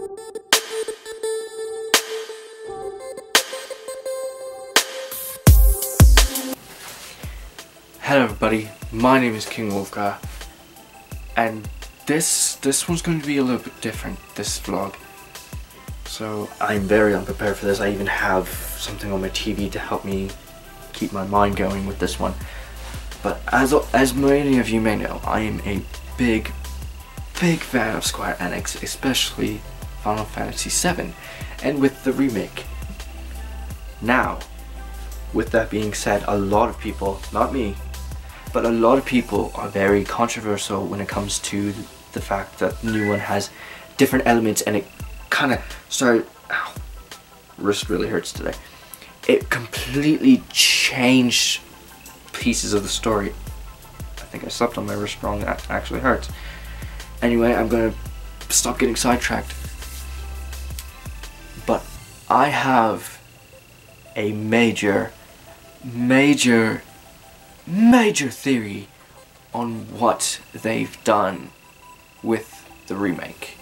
Hello everybody, my name is King Wolfgar, and this one's going to be a little bit different, this vlog. So I'm very unprepared for this. I even have something on my TV to help me keep my mind going with this one. But as many of you may know, I am a big fan of Square Enix, especially Final Fantasy VII, and with the remake. Now, with that being said, a lot of people, not me, but a lot of people are very controversial when it comes to the fact that the new one has different elements, and it kind of started, ow, wrist really hurts today. It completely changed pieces of the story. I think I slept on my wrist wrong, that actually hurts. Anyway, I'm gonna stop getting sidetracked. But I have a major theory on what they've done with the remake.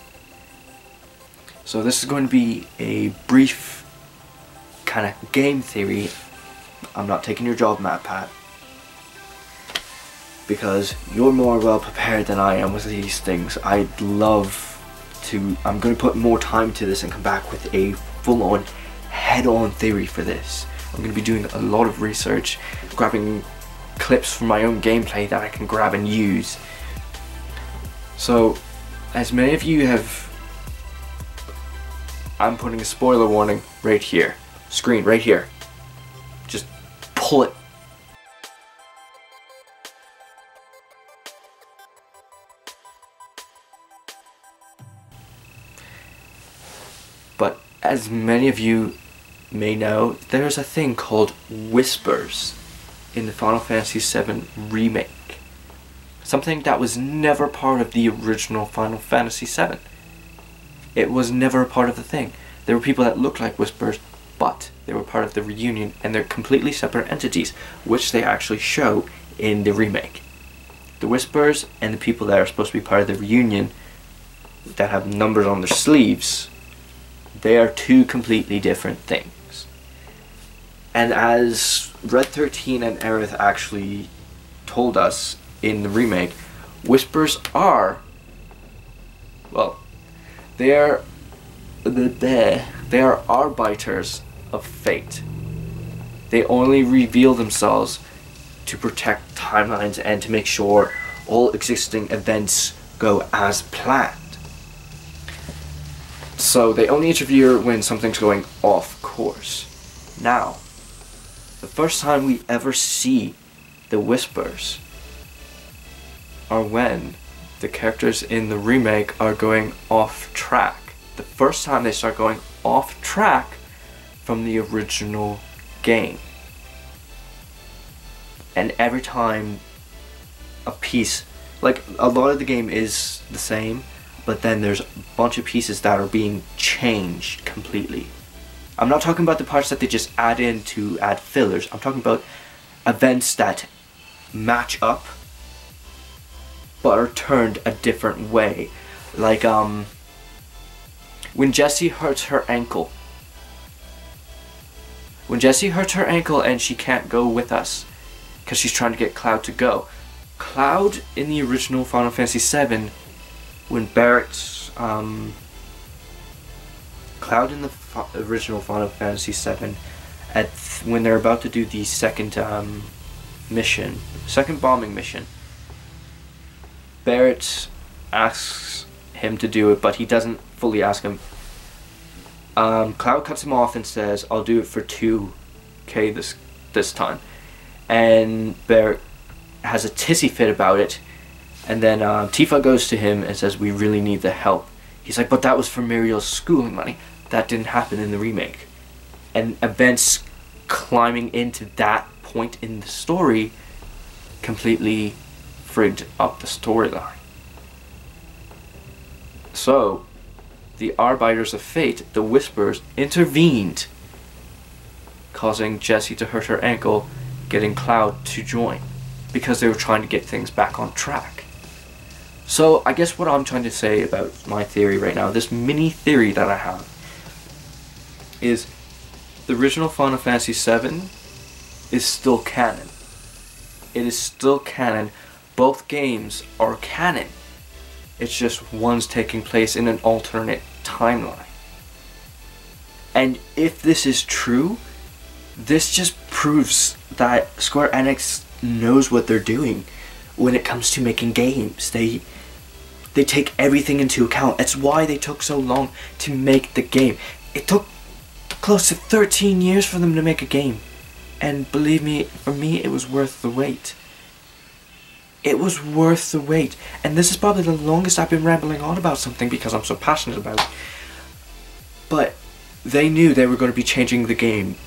So this is going to be a brief kind of game theory. I'm not taking your job, Matt Pat, because you're more well prepared than I am with these things. I'd love to, I'm going to put more time to this and come back with a full-on head-on theory for this. I'm going to be doing a lot of research, grabbing clips from my own gameplay that I can grab and use. So, as many of you have, I'm putting a spoiler warning right here. Screen right here. Just pull it. But as many of you may know, there's a thing called whispers in the Final Fantasy VII remake. Something that was never part of the original Final Fantasy VII. It was never a part of the thing. There were people that looked like whispers, but they were part of the reunion, and they're completely separate entities, which they actually show in the remake. The whispers and the people that are supposed to be part of the reunion that have numbers on their sleeves, they are two completely different things. And as Red 13 and Aerith actually told us in the remake, whispers are, well, they are arbiters of fate. They only reveal themselves to protect timelines and to make sure all existing events go as planned. So they only interfere when something's going off course. Now, the first time we ever see the whispers are when the characters in the remake are going off track. The first time they start going off track from the original game. And every time a piece, like a lot of the game is the same, but then there's a bunch of pieces that are being changed completely. I'm not talking about the parts that they just add in to add fillers. I'm talking about events that match up but are turned a different way. Like when Jessie hurts her ankle. When Jessie hurts her ankle and she can't go with us because she's trying to get Cloud to go. Cloud in the original Final Fantasy VII, when Barrett's Cloud in the original Final Fantasy VII, when they're about to do the second bombing mission, Barrett asks him to do it, but he doesn't fully ask him. Cloud cuts him off and says, "I'll do it for 2K this time," and Barrett has a tissy fit about it, and then Tifa goes to him and says, "We really need the help." He's like, "But that was for Muriel's schooling money." That didn't happen in the remake. And events climbing into that point in the story completely frigged up the storyline. So, the Arbiters of Fate, the Whispers, intervened, causing Jessie to hurt her ankle, getting Cloud to join, because they were trying to get things back on track. So I guess what I'm trying to say about my theory right now, this mini theory that I have, is the original Final Fantasy VII is still canon. It is still canon. Both games are canon. It's just one's taking place in an alternate timeline. And if this is true, this just proves that Square Enix knows what they're doing when it comes to making games. They take everything into account. That's why they took so long to make the game. It took close to 13 years for them to make a game. And believe me, for me, it was worth the wait. It was worth the wait. And this is probably the longest I've been rambling on about something because I'm so passionate about it. But they knew they were going to be changing the game.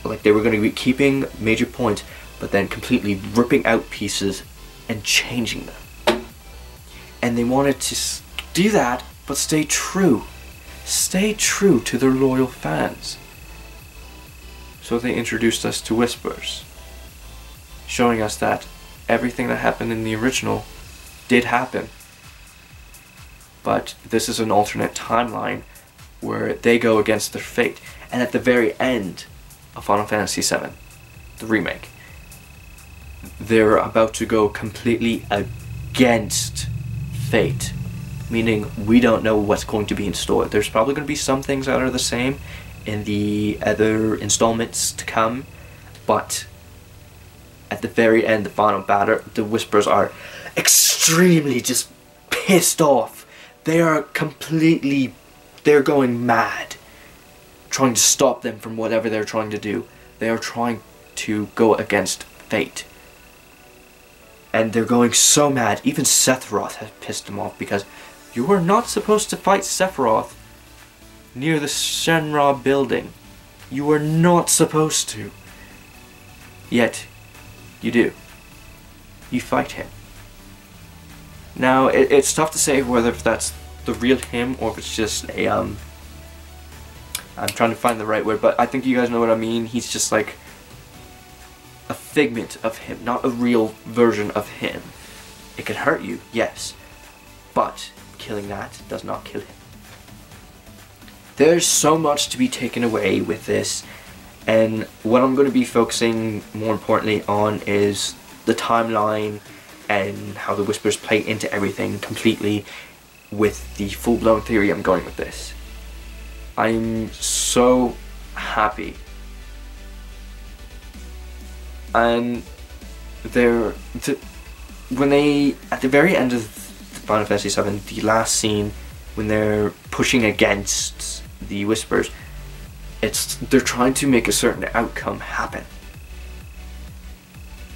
Like, they were going to be keeping major points, but then completely ripping out pieces and changing them. And they wanted to do that, but stay true. Stay true to their loyal fans. So they introduced us to Whispers, showing us that everything that happened in the original did happen. But this is an alternate timeline where they go against their fate. And at the very end of Final Fantasy VII, the remake, they're about to go completely against fate. Meaning we don't know what's going to be in store. There's probably going to be some things that are the same in the other installments to come, but at the very end, the final battle, the Whispers are extremely just pissed off. They are completely, they're going mad, trying to stop them from whatever they're trying to do. They are trying to go against fate. And they're going so mad, even Sephiroth has pissed them off because you are not supposed to fight Sephiroth near the Shenra building. You are not supposed to. Yet, you do. You fight him. Now, it's tough to say whether if that's the real him or if it's just a, I'm trying to find the right word, but I think you guys know what I mean. He's just like a figment of him, not a real version of him. It can hurt you, yes, but killing that does not kill him. There's so much to be taken away with this, and what I'm going to be focusing more importantly on is the timeline and how the Whispers play into everything completely with the full-blown theory I'm going with this. I'm so happy. And when they, at the very end of Final Fantasy VII, the last scene, when they're pushing against the Whispers, they're trying to make a certain outcome happen.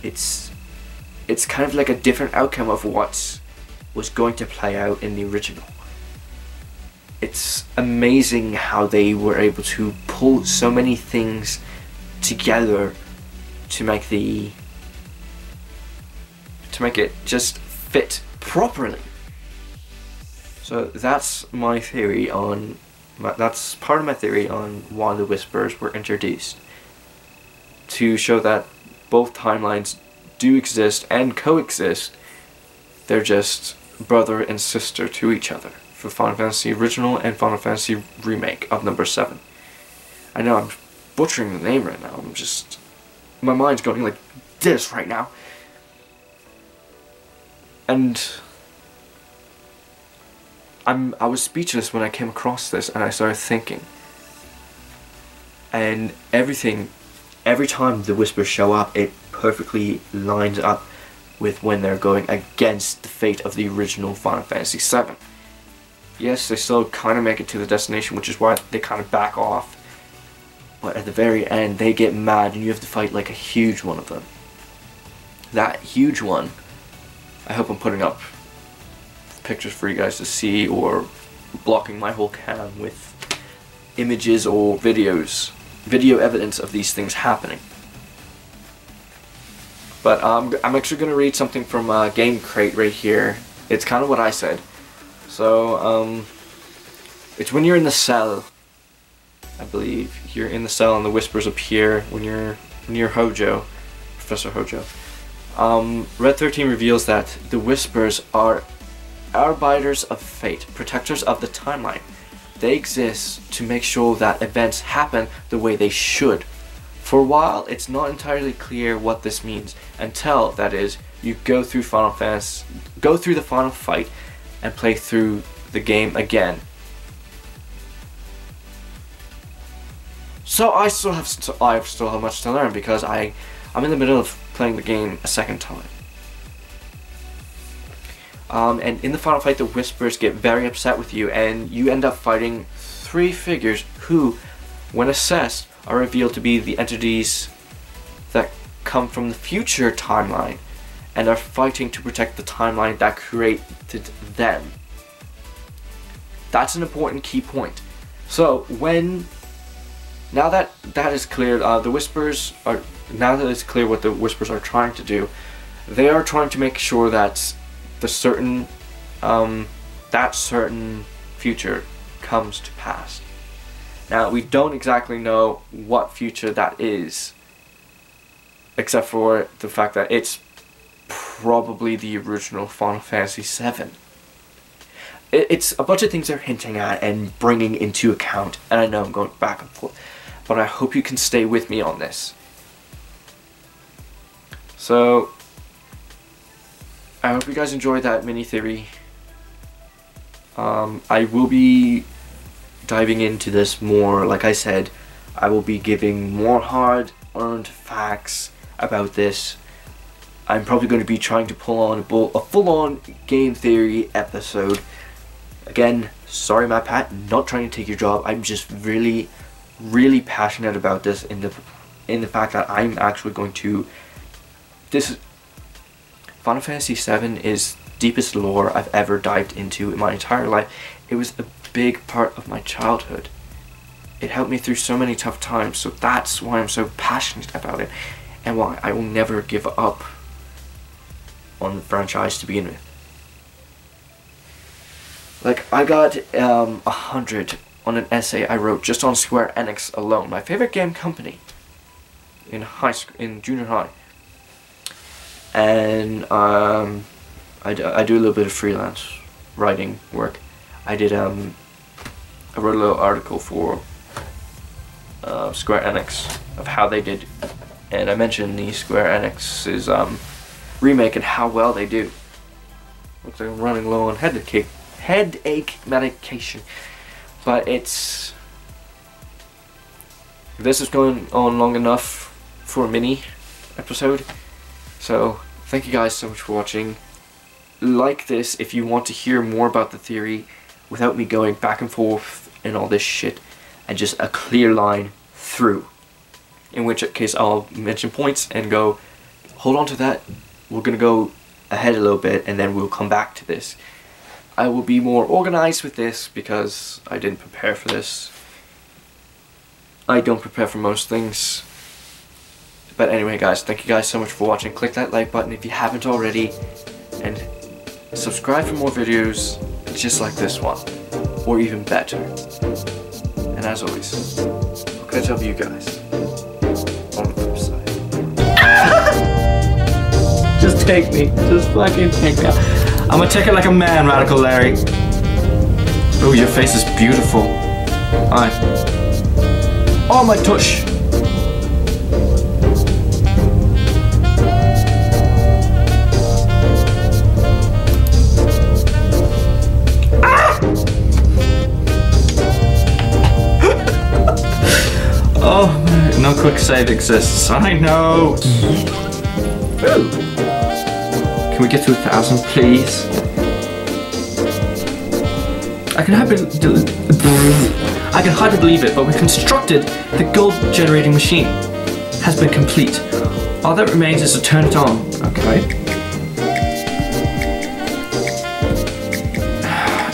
It's kind of like a different outcome of what was going to play out in the original. It's amazing how they were able to pull so many things together to make it just fit properly. So that's my theory on, that's part of my theory on why the Whispers were introduced. To show that both timelines do exist and coexist. They're just brother and sister to each other for Final Fantasy Original and Final Fantasy Remake of number 7. I know I'm butchering the name right now, my mind's going like this right now. And I was speechless when I came across this and I started thinking. And every time the Whispers show up, it perfectly lines up with when they're going against the fate of the original Final Fantasy VII. Yes, they still kind of make it to the destination, which is why they kind of back off. But at the very end, they get mad and you have to fight like a huge one of them. That huge one, I hope I'm putting up pictures for you guys to see, or blocking my whole cam with images or video evidence of these things happening. But I'm actually going to read something from Game Crate right here. It's kind of what I said. So, it's when you're in the cell, I believe. You're in the cell and the Whispers appear when you're near Hojo, Professor Hojo. Red 13 reveals that the Whispers are arbiters of fate, protectors of the timeline. They exist to make sure that events happen the way they should. For a while, it's not entirely clear what this means until, that is, you go through the final fight and play through the game again. So I still have much to learn because I'm in the middle of playing the game a second time. And in the final fight, the Whispers get very upset with you, and you end up fighting 3 figures who, when assessed, are revealed to be the entities that come from the future timeline and are fighting to protect the timeline that created them. That's an important key point. So now that that is clear, now that it's clear what the Whispers are trying to do, they are trying to make sure that certain future comes to pass. Now, we don't exactly know what future that is, except for the fact that it's probably the original Final Fantasy VII. It's a bunch of things they're hinting at and bringing into account, and I know I'm going back and forth, but I hope you can stay with me on this. So, I hope you guys enjoyed that mini theory. I will be diving into this more. Like I said, I will be giving more hard-earned facts about this. I'm probably going to be trying to pull on a full-on game theory episode. Again, sorry Matt Pat, not trying to take your job. I'm just really, really passionate about this in the fact that I'm actually going to... Final Fantasy VII is deepest lore I've ever dived into in my entire life. It was a big part of my childhood. It helped me through so many tough times, so that's why I'm so passionate about it, and why I will never give up on the franchise to begin with. Like, I got 100 on an essay I wrote just on Square Enix alone, my favorite game company in junior high. And I do a little bit of freelance writing work. I wrote a little article for Square Enix of how they did, and I mentioned the Square Enix's remake and how well they do. Looks like I'm running low on headache medication, but this is going on long enough for a mini episode. So, thank you guys so much for watching. Like this if you want to hear more about the theory without me going back and forth and all this shit, and just a clear line through. In which case I'll mention points and go, hold on to that, we're gonna go ahead a little bit and then we'll come back to this. I will be more organized with this because I didn't prepare for this. I don't prepare for most things. But anyway guys, thank you guys so much for watching. Click that like button if you haven't already, and subscribe for more videos just like this one, or even better. And as always, I'll catch up with you guys on the flip side. Just take me, just fucking take me. I'm gonna take it like a man, Radical Larry. Oh, your face is beautiful. Alright. Oh my tush. Oh, no quick save exists. I know. Ooh. Can we get to 1,000, please? I can hardly believe it, but we constructed the gold generating machine. Has been complete. All that remains is to turn it on. Okay.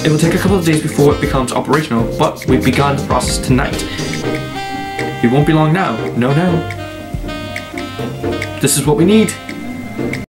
It will take a couple of days before it becomes operational, but we've begun the process tonight. It won't be long now. No. This is what we need.